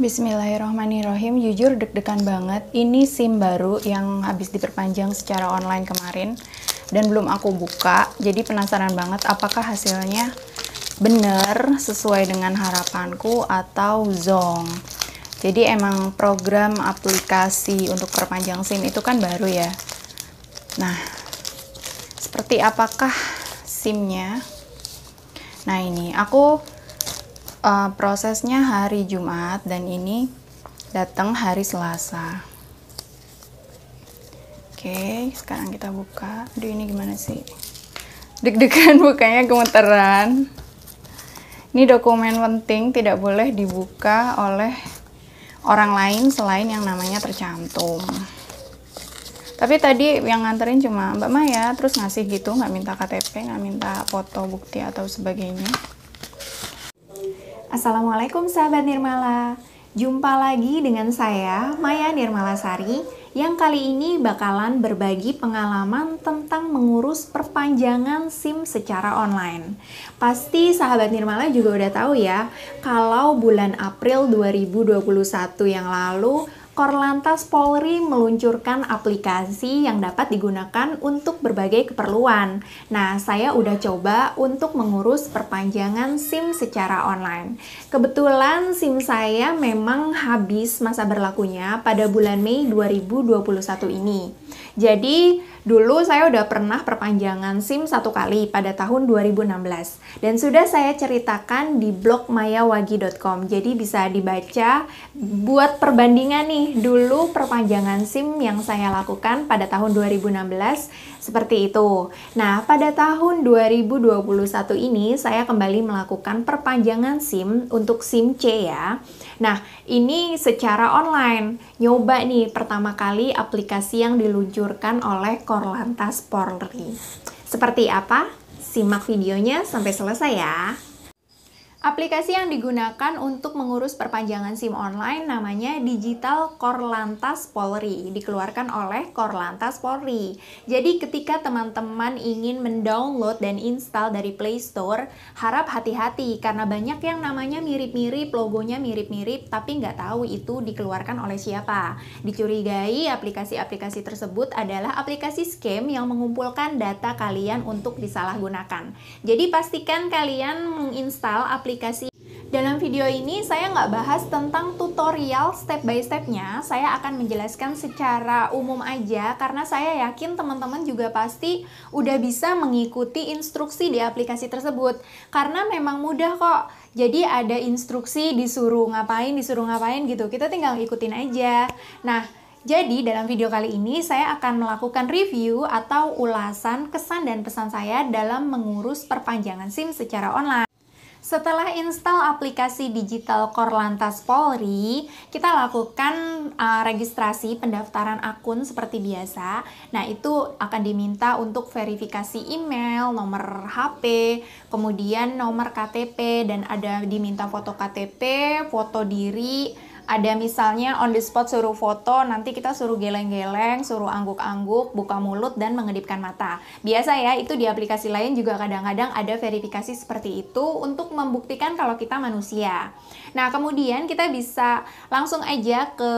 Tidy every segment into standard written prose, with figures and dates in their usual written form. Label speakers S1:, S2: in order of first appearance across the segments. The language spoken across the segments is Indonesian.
S1: Bismillahirrohmanirrohim. Jujur deg-degan banget. Ini SIM baru yang habis diperpanjang secara online kemarin dan belum aku buka. Jadi penasaran banget apakah hasilnya bener sesuai dengan harapanku atau zonk. Jadi emang program aplikasi untuk perpanjang SIM itu kan baru ya. Nah, seperti apakah SIM-nya? Nah, ini aku prosesnya hari Jumat dan ini datang hari Selasa. Oke, sekarang kita buka. Aduh, ini gimana sih? Deg-degan bukanya, gemeteran. Ini dokumen penting, tidak boleh dibuka oleh orang lain selain yang namanya tercantum. Tapi tadi yang nganterin cuma Mbak Maya, terus ngasih gitu, nggak minta KTP, nggak minta foto bukti atau sebagainya.
S2: Assalamualaikum sahabat Nirmala. Jumpa lagi dengan saya, Maya Nirmalasari, yang kali ini bakalan berbagi pengalaman tentang mengurus perpanjangan SIM secara online. Pasti sahabat Nirmala juga udah tahu ya, kalau bulan April 2021 yang lalu, Korlantas Polri meluncurkan aplikasi yang dapat digunakan untuk berbagai keperluan. Nah, saya udah coba untuk mengurus perpanjangan SIM secara online. Kebetulan SIM saya memang habis masa berlakunya pada bulan Mei 2021 ini. Jadi, dulu saya udah pernah perpanjangan SIM satu kali pada tahun 2016. Dan sudah saya ceritakan di blog mayawagi.com. Jadi bisa dibaca buat perbandingan nih. Dulu perpanjangan SIM yang saya lakukan pada tahun 2016 seperti itu. Nah, pada tahun 2021 ini saya kembali melakukan perpanjangan SIM untuk SIM C ya. Nah, ini secara online. Nyoba nih pertama kali aplikasi yang diluncurkan oleh Korlantas Polri. Seperti apa? Simak videonya sampai selesai ya. Aplikasi yang digunakan untuk mengurus perpanjangan SIM online namanya Digital Korlantas Polri, dikeluarkan oleh Korlantas Polri. Jadi ketika teman-teman ingin mendownload dan install dari Play Store, harap hati-hati karena banyak yang namanya mirip-mirip, logonya mirip-mirip, tapi nggak tahu itu dikeluarkan oleh siapa. Dicurigai aplikasi-aplikasi tersebut adalah aplikasi scam yang mengumpulkan data kalian untuk disalahgunakan. Jadi pastikan kalian menginstal aplikasi. Dalam video ini saya nggak bahas tentang tutorial step by stepnya, saya akan menjelaskan secara umum aja karena saya yakin teman-teman juga pasti udah bisa mengikuti instruksi di aplikasi tersebut karena memang mudah kok. Jadi ada instruksi disuruh ngapain gitu, kita tinggal ikutin aja. Nah, jadi dalam video kali ini saya akan melakukan review atau ulasan kesan dan pesan saya dalam mengurus perpanjangan SIM secara online. Setelah install aplikasi Digital Korlantas Polri, kita lakukan registrasi pendaftaran akun seperti biasa. Nah, itu akan diminta untuk verifikasi email, nomor HP, kemudian nomor KTP, dan ada diminta foto KTP, foto diri. Ada misalnya on the spot suruh foto, nanti kita suruh geleng-geleng, suruh angguk-angguk, buka mulut, dan mengedipkan mata. Biasa ya, itu di aplikasi lain juga kadang-kadang ada verifikasi seperti itu untuk membuktikan kalau kita manusia. Nah, kemudian kita bisa langsung aja ke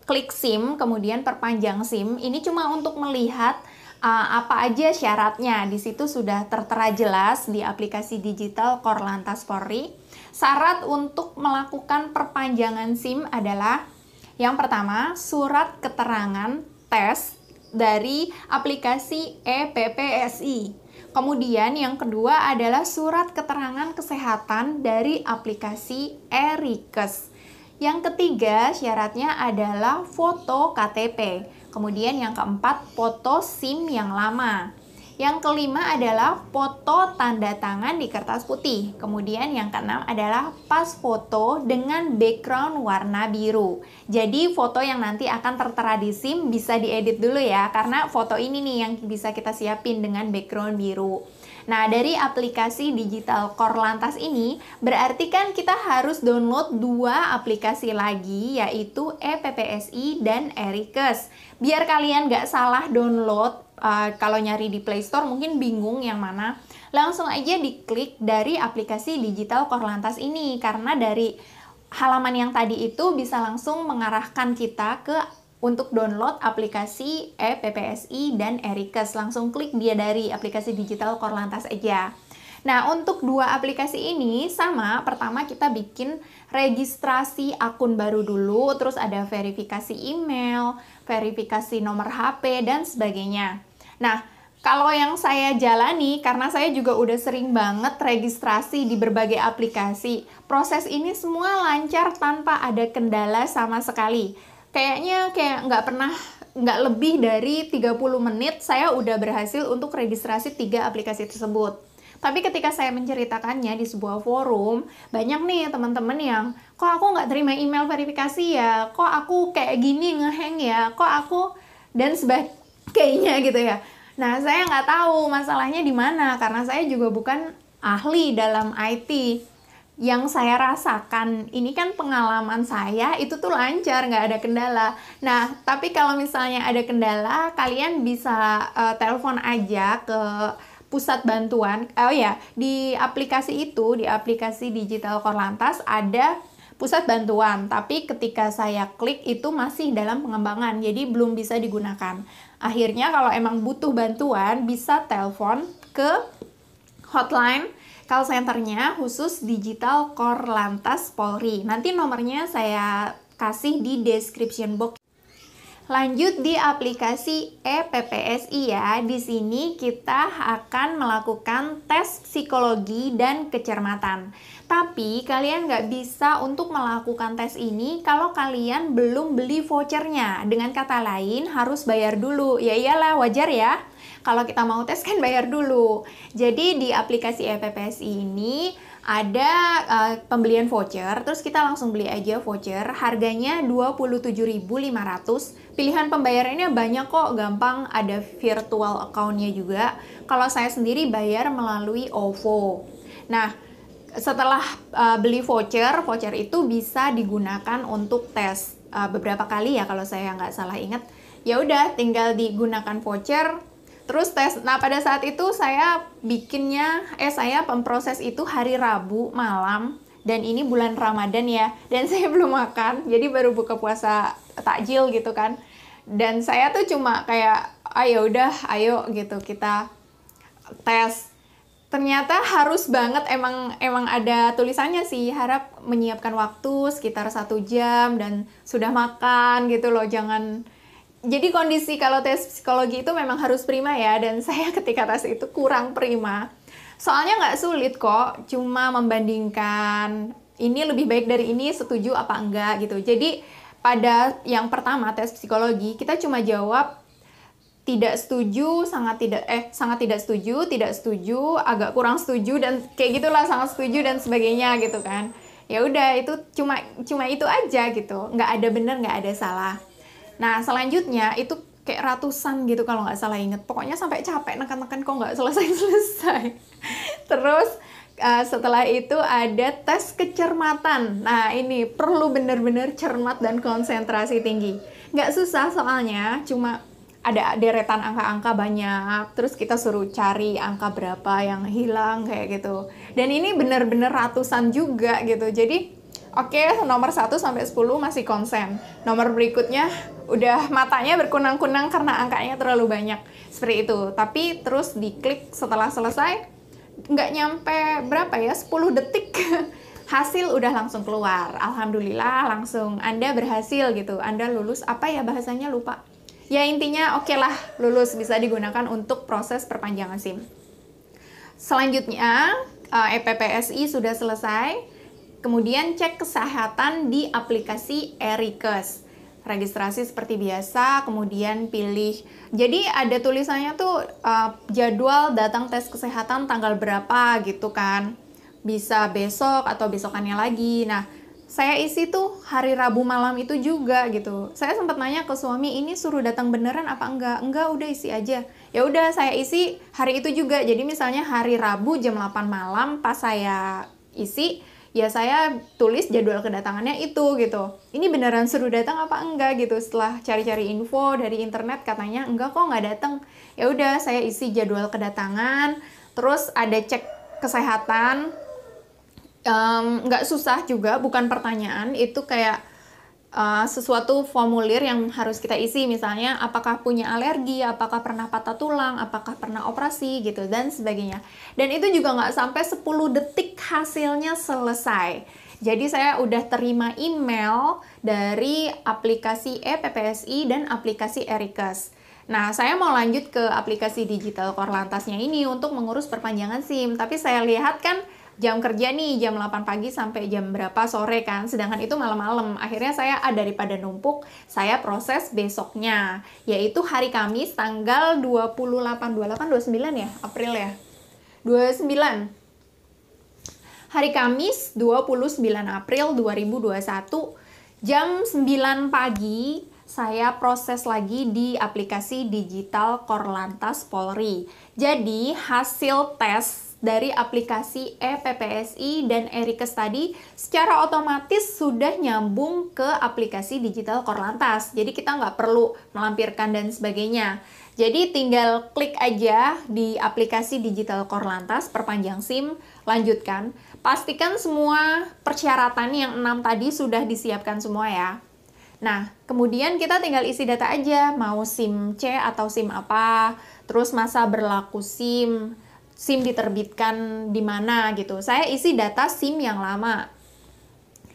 S2: klik SIM, kemudian perpanjang SIM. Ini cuma untuk melihat apa aja syaratnya. Di situ sudah tertera jelas di aplikasi Digital Korlantas Polri. Syarat untuk melakukan perpanjangan SIM adalah yang pertama, surat keterangan tes dari aplikasi ePPSI. Kemudian yang kedua adalah surat keterangan kesehatan dari aplikasi eRikes. Yang ketiga syaratnya adalah foto KTP. Kemudian yang keempat, foto SIM yang lama. Yang kelima adalah foto tanda tangan di kertas putih. Kemudian yang keenam adalah pas foto dengan background warna biru. Jadi foto yang nanti akan tertera di SIM bisa diedit dulu ya, karena foto ini nih yang bisa kita siapin dengan background biru. Nah, dari aplikasi Digital Korlantas ini, berarti kan kita harus download dua aplikasi lagi, yaitu ePPSI dan eRikes. Biar kalian nggak salah download, kalau nyari di Play Store mungkin bingung yang mana, langsung aja diklik dari aplikasi Digital Korlantas ini, karena dari halaman yang tadi itu bisa langsung mengarahkan kita ke untuk download aplikasi ePPSI dan Erikes. Langsung klik dia dari aplikasi digital Korlantas aja. Nah, untuk dua aplikasi ini sama, pertama kita bikin registrasi akun baru dulu, terus ada verifikasi email, verifikasi nomor HP, dan sebagainya. Nah, kalau yang saya jalani, karena saya juga udah sering banget registrasi di berbagai aplikasi, proses ini semua lancar tanpa ada kendala sama sekali. Kayaknya nggak lebih dari 30 menit saya udah berhasil untuk registrasi 3 aplikasi tersebut. Tapi ketika saya menceritakannya di sebuah forum, banyak nih teman-teman yang, kok aku nggak terima email verifikasi ya, kok aku kayak gini ngehang ya, kok aku, dan sebagainya gitu ya. Nah, saya nggak tahu masalahnya di mana, karena saya juga bukan ahli dalam IT. Yang saya rasakan, ini kan pengalaman saya, itu tuh lancar, nggak ada kendala. Nah, tapi kalau misalnya ada kendala, kalian bisa telepon aja ke pusat bantuan. Oh ya, di aplikasi itu, di aplikasi digital Korlantas, ada pusat bantuan. Tapi ketika saya klik, itu masih dalam pengembangan, jadi belum bisa digunakan. Akhirnya kalau emang butuh bantuan, bisa telepon ke hotline call centernya khusus digital Korlantas Polri. Nanti nomornya saya kasih di description box. Lanjut di aplikasi ePPSI ya. Di sini kita akan melakukan tes psikologi dan kecermatan. Tapi kalian nggak bisa untuk melakukan tes ini kalau kalian belum beli vouchernya. Dengan kata lain harus bayar dulu. Ya iyalah, wajar ya. Kalau kita mau tes kan bayar dulu. Jadi di aplikasi ePPSI ini ada pembelian voucher, terus kita langsung beli aja voucher, harganya 27.500. Pilihan pembayarannya banyak kok, gampang, ada virtual account-nya juga. Kalau saya sendiri bayar melalui OVO. Nah, setelah beli voucher itu bisa digunakan untuk tes beberapa kali ya kalau saya nggak salah ingat. Ya udah, tinggal digunakan voucher. Terus tes. Nah, pada saat itu saya pemproses itu hari Rabu malam, dan ini bulan Ramadan ya, dan saya belum makan, jadi baru buka puasa takjil gitu kan. Dan saya tuh cuma kayak, ayo gitu kita tes. Ternyata harus banget, emang ada tulisannya sih, harap menyiapkan waktu sekitar 1 jam dan sudah makan gitu loh, jangan. Jadi kondisi kalau tes psikologi itu memang harus prima ya, dan saya ketika tes itu kurang prima. Soalnya nggak sulit kok, cuma membandingkan ini lebih baik dari ini, setuju apa enggak gitu. Jadi pada yang pertama tes psikologi, kita cuma jawab tidak setuju, sangat tidak setuju, tidak setuju, agak kurang setuju, dan kayak gitulah, sangat setuju dan sebagainya gitu kan. Ya udah, itu cuma itu aja gitu, nggak ada benar, nggak ada salah. Nah, selanjutnya itu kayak ratusan gitu kalau nggak salah inget. Pokoknya sampai capek nekan-nekan kok nggak selesai-selesai. Terus setelah itu ada tes kecermatan. Nah, ini perlu benar-benar cermat dan konsentrasi tinggi. Nggak susah soalnya, cuma ada deretan angka-angka banyak. Terus kita suruh cari angka berapa yang hilang kayak gitu. Dan ini benar-benar ratusan juga gitu. Jadi oke, nomor 1 sampai 10 masih konsen. Nomor berikutnya udah matanya berkunang-kunang karena angkanya terlalu banyak. Seperti itu. Tapi terus diklik setelah selesai, nggak nyampe berapa ya, 10 detik. Hasil udah langsung keluar. Alhamdulillah langsung Anda berhasil gitu. Anda lulus, apa ya bahasanya lupa. Ya intinya oke lah, lulus, bisa digunakan untuk proses perpanjangan SIM. Selanjutnya, ePPSI sudah selesai. Kemudian cek kesehatan di aplikasi Erikes. Registrasi seperti biasa, kemudian pilih. Jadi ada tulisannya tuh jadwal datang tes kesehatan tanggal berapa gitu kan. Bisa besok atau besokannya lagi. Nah, saya isi tuh hari Rabu malam itu juga gitu. Saya sempat nanya ke suami, ini suruh datang beneran apa enggak? Enggak, udah isi aja. Ya udah, saya isi hari itu juga. Jadi misalnya hari Rabu jam 8 malam pas saya isi, ya saya tulis jadwal kedatangannya itu gitu. Ini beneran suruh datang apa enggak gitu. Setelah cari-cari info dari internet katanya enggak kok, nggak datang. Ya udah, saya isi jadwal kedatangan, terus ada cek kesehatan. nggak susah juga, bukan pertanyaan, itu kayak sesuatu formulir yang harus kita isi, misalnya apakah punya alergi, apakah pernah patah tulang, apakah pernah operasi gitu, dan sebagainya. Dan itu juga nggak sampai 10 detik hasilnya selesai. Jadi saya udah terima email dari aplikasi ePPSI dan aplikasi Erikes. Nah, saya mau lanjut ke aplikasi digital Korlantasnya ini untuk mengurus perpanjangan SIM, tapi saya lihat kan jam kerja nih, jam 8 pagi sampai jam berapa sore kan, sedangkan itu malam-malam. Akhirnya saya, daripada numpuk, saya proses besoknya, yaitu hari Kamis tanggal 29 ya, April ya? 29. Hari Kamis 29 April 2021, jam 9 pagi, saya proses lagi di aplikasi digital Korlantas Polri. Jadi, hasil tes dari aplikasi ePPSI dan Erikes tadi secara otomatis sudah nyambung ke aplikasi digital Korlantas. Jadi kita nggak perlu melampirkan dan sebagainya. Jadi tinggal klik aja di aplikasi digital Korlantas, perpanjang SIM, lanjutkan. Pastikan semua persyaratan yang 6 tadi sudah disiapkan semua ya. Nah, kemudian kita tinggal isi data aja, mau SIM C atau SIM apa, terus masa berlaku SIM diterbitkan di mana gitu. Saya isi data SIM yang lama.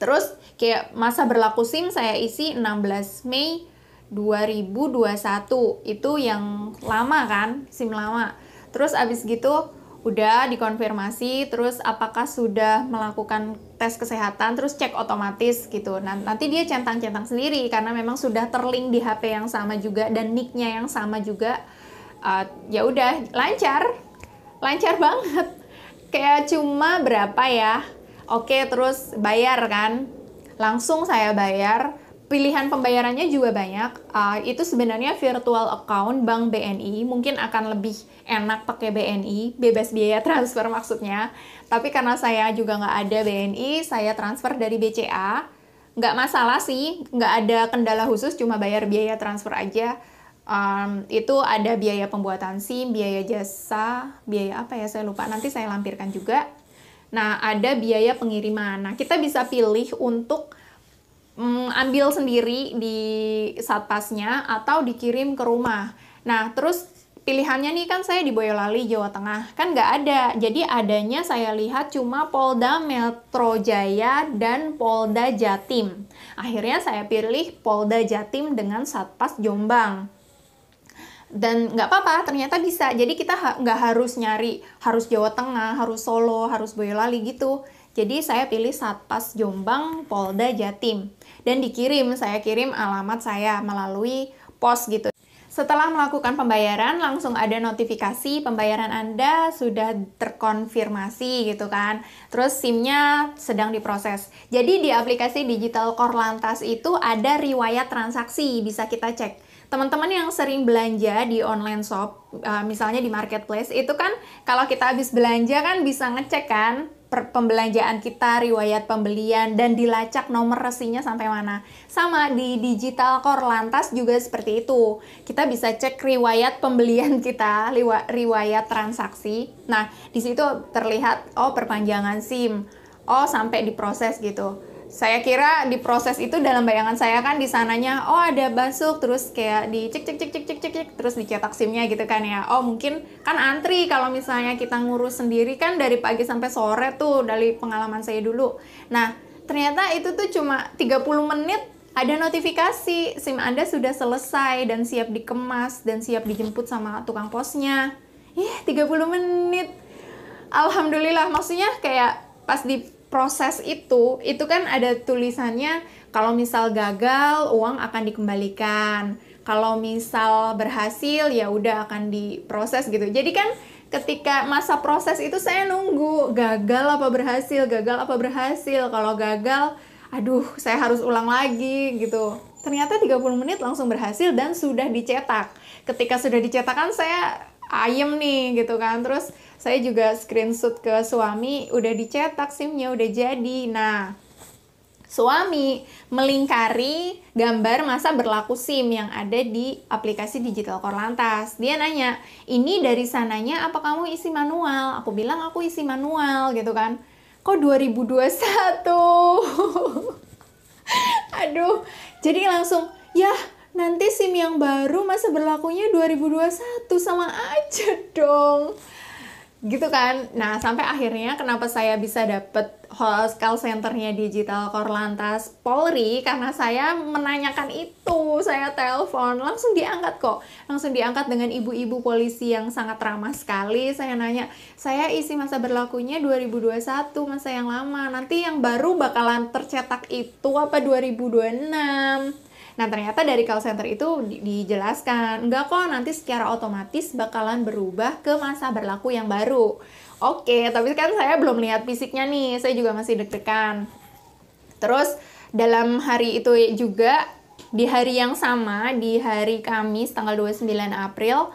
S2: Terus kayak masa berlaku SIM saya isi 16 Mei 2021. Itu yang lama kan, SIM lama. Terus abis gitu udah dikonfirmasi, terus apakah sudah melakukan tes kesehatan, terus cek otomatis gitu. Nah, nanti dia centang-centang sendiri karena memang sudah terlink di HP yang sama juga dan nick-nya yang sama juga. Ya udah lancar banget, kayak cuma berapa ya, oke, terus bayar kan, langsung saya bayar. Pilihan pembayarannya juga banyak, itu sebenarnya virtual account Bank BNI, mungkin akan lebih enak pakai BNI, bebas biaya transfer maksudnya, tapi karena saya juga nggak ada BNI, saya transfer dari BCA, nggak masalah sih, nggak ada kendala khusus, cuma bayar biaya transfer aja. Itu ada biaya pembuatan SIM, biaya jasa, biaya apa ya saya lupa, nanti saya lampirkan juga. Nah, ada biaya pengiriman. Nah, kita bisa pilih untuk ambil sendiri di Satpasnya atau dikirim ke rumah. Nah, terus pilihannya nih kan saya di Boyolali, Jawa Tengah, kan nggak ada. Jadi adanya saya lihat cuma Polda Metro Jaya dan Polda Jatim. Akhirnya saya pilih Polda Jatim dengan Satpas Jombang. Dan nggak apa-apa, ternyata bisa. Jadi kita nggak harus nyari, harus Jawa Tengah, harus Solo, harus Boyolali gitu. Jadi saya pilih Satpas Jombang, Polda Jatim. Dan saya kirim alamat saya melalui pos gitu. Setelah melakukan pembayaran, langsung ada notifikasi pembayaran Anda sudah terkonfirmasi gitu kan. Terus SIM-nya sedang diproses. Jadi di aplikasi digital Korlantas itu ada riwayat transaksi, bisa kita cek. Teman-teman yang sering belanja di online shop, misalnya di marketplace, itu kan kalau kita habis belanja kan bisa ngecek kan pembelanjaan kita, riwayat pembelian, dan dilacak nomor resinya sampai mana. Sama di digital Korlantas juga seperti itu. Kita bisa cek riwayat pembelian kita, riwayat transaksi. Nah, di situ terlihat, oh perpanjangan SIM, oh sampai diproses gitu. Saya kira diproses itu dalam bayangan saya kan di sananya, oh ada masuk, terus kayak di cek, terus dicetak SIM-nya gitu kan ya. Oh mungkin kan antri kalau misalnya kita ngurus sendiri kan dari pagi sampai sore tuh, dari pengalaman saya dulu. Nah, ternyata itu tuh cuma 30 menit ada notifikasi SIM Anda sudah selesai dan siap dikemas dan siap dijemput sama tukang posnya. 30 menit. Alhamdulillah, maksudnya kayak pas di proses itu kan ada tulisannya kalau misal gagal uang akan dikembalikan, kalau misal berhasil ya udah akan diproses gitu. Jadi kan ketika masa proses itu saya nunggu gagal apa berhasil. Kalau gagal, aduh saya harus ulang lagi gitu. Ternyata 30 menit langsung berhasil dan sudah dicetak. Ketika sudah dicetak kan saya ayem nih gitu kan. Terus saya juga screenshot ke suami, udah dicetak SIM-nya, udah jadi. Nah, suami melingkari gambar masa berlaku SIM yang ada di aplikasi digital Korlantas. Dia nanya, ini dari sananya apa kamu isi manual? Aku bilang aku isi manual gitu kan. kok 2021? Aduh, jadi langsung, ya nanti SIM yang baru masa berlakunya 2021, sama aja dong. Gitu kan. Nah, sampai akhirnya kenapa saya bisa dapet call centernya Digital Korlantas Polri, karena saya menanyakan itu, saya telepon, langsung diangkat kok. Langsung diangkat dengan ibu-ibu polisi yang sangat ramah sekali. Saya nanya, saya isi masa berlakunya 2021, masa yang lama. Nanti yang baru bakalan tercetak itu apa 2026? Nah, ternyata dari call center itu dijelaskan, enggak kok, nanti secara otomatis bakalan berubah ke masa berlaku yang baru. Oke, tapi kan saya belum lihat fisiknya nih, saya juga masih deg-degan. Terus, dalam hari itu juga, di hari yang sama, di hari Kamis tanggal 29 April,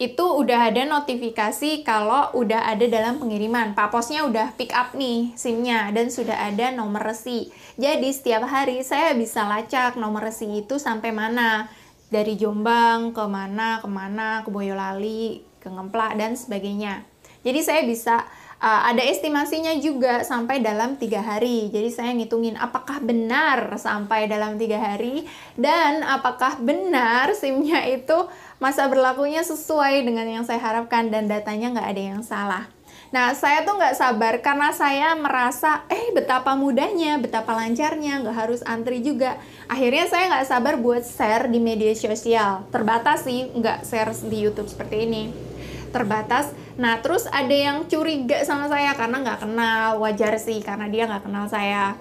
S2: itu udah ada notifikasi kalau udah ada dalam pengiriman. Pak Posnya udah pick up nih SIM-nya dan sudah ada nomor resi. Jadi setiap hari saya bisa lacak nomor resi itu sampai mana. Dari Jombang ke mana, ke Boyolali, ke Ngemplak, dan sebagainya. Jadi saya bisa ada estimasinya juga sampai dalam 3 hari. Jadi saya ngitungin apakah benar sampai dalam 3 hari dan apakah benar SIM-nya itu masa berlakunya sesuai dengan yang saya harapkan dan datanya nggak ada yang salah. Nah, saya tuh nggak sabar karena saya merasa, betapa mudahnya, betapa lancarnya, nggak harus antri juga. Akhirnya saya nggak sabar buat share di media sosial. Terbatas sih, nggak share di YouTube seperti ini. Terbatas. Nah, terus ada yang curiga sama saya karena nggak kenal. Wajar sih, karena dia nggak kenal saya.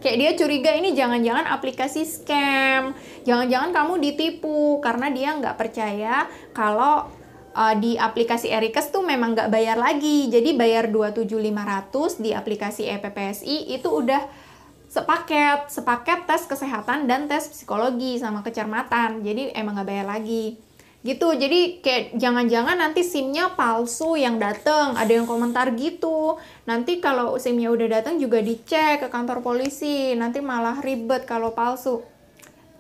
S2: Kayak dia curiga ini jangan-jangan aplikasi scam, jangan-jangan kamu ditipu, karena dia nggak percaya kalau di aplikasi Erikes tuh memang nggak bayar lagi. Jadi bayar 27.500 di aplikasi EPPSI itu udah sepaket tes kesehatan dan tes psikologi sama kecermatan. Jadi emang nggak bayar lagi. Gitu, jadi kayak jangan-jangan nanti SIM-nya palsu yang dateng, ada yang komentar gitu. Nanti kalau SIM-nya udah datang juga dicek ke kantor polisi, nanti malah ribet kalau palsu.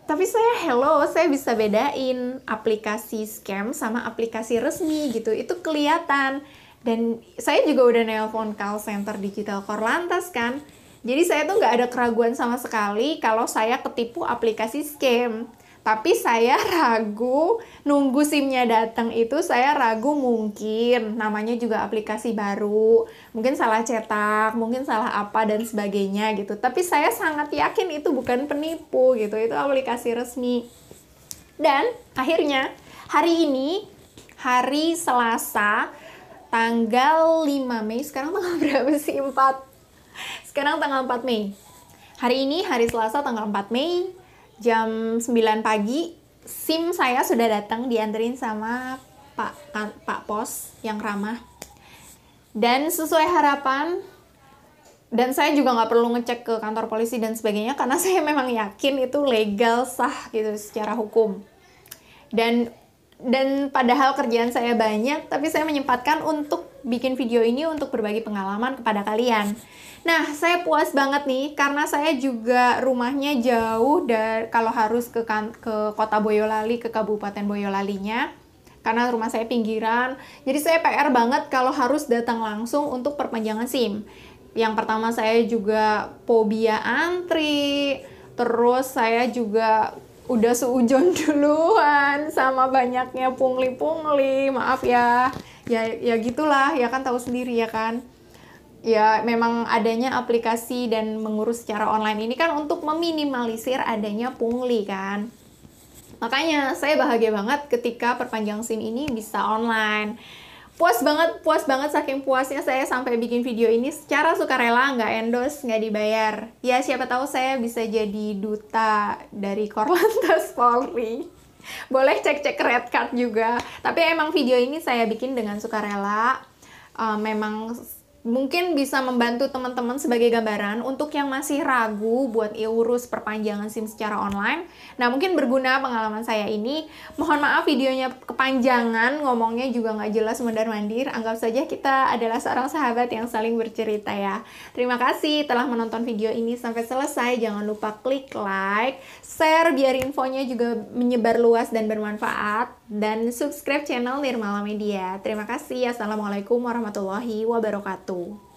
S2: Tapi saya bisa bedain aplikasi scam sama aplikasi resmi gitu, itu kelihatan. Dan saya juga udah nelpon call center Digital Korlantas kan, jadi saya tuh nggak ada keraguan sama sekali kalau saya ketipu aplikasi scam. Tapi saya ragu, nunggu SIM-nya datang itu saya ragu, mungkin namanya juga aplikasi baru, mungkin salah cetak, mungkin salah apa dan sebagainya gitu. Tapi saya sangat yakin itu bukan penipu gitu, itu aplikasi resmi. Dan akhirnya hari ini, hari Selasa, tanggal 5 Mei, sekarang tanggal berapa sih? 4. Sekarang tanggal 4 Mei. Hari ini, hari Selasa, tanggal 4 Mei, jam 9 pagi, SIM saya sudah datang, dianterin sama Pak Pos yang ramah. Dan sesuai harapan, dan saya juga nggak perlu ngecek ke kantor polisi dan sebagainya, karena saya memang yakin itu legal, sah gitu secara hukum. Dan padahal kerjaan saya banyak, tapi saya menyempatkan untuk bikin video ini untuk berbagi pengalaman kepada kalian. Nah, saya puas banget nih, karena saya juga rumahnya jauh dari kalau harus ke kota Boyolali, ke Kabupaten Boyolalinya, karena rumah saya pinggiran. Jadi saya PR banget kalau harus datang langsung untuk perpanjangan SIM. Yang pertama saya juga fobia antri, terus saya juga udah seujon duluan sama banyaknya pungli-pungli, maaf ya gitulah, ya kan tahu sendiri ya kan. Ya memang adanya aplikasi dan mengurus secara online ini kan untuk meminimalisir adanya pungli kan. Makanya saya bahagia banget ketika perpanjang SIM ini bisa online. Puas banget, saking puasnya saya sampai bikin video ini secara sukarela, nggak endorse, nggak dibayar. Ya siapa tahu saya bisa jadi duta dari Korlantas Polri. Boleh cek-cek red card juga. Tapi emang video ini saya bikin dengan sukarela. Memang mungkin bisa membantu teman-teman sebagai gambaran untuk yang masih ragu buat urus perpanjangan SIM secara online. Nah, mungkin berguna pengalaman saya ini. Mohon maaf videonya kepanjangan, ngomongnya juga nggak jelas mondar-mandir. Anggap saja kita adalah seorang sahabat yang saling bercerita ya. Terima kasih telah menonton video ini sampai selesai. Jangan lupa klik like, share biar infonya juga menyebar luas dan bermanfaat. Dan subscribe channel Nirmala Media. Terima kasih. Assalamualaikum warahmatullahi wabarakatuh.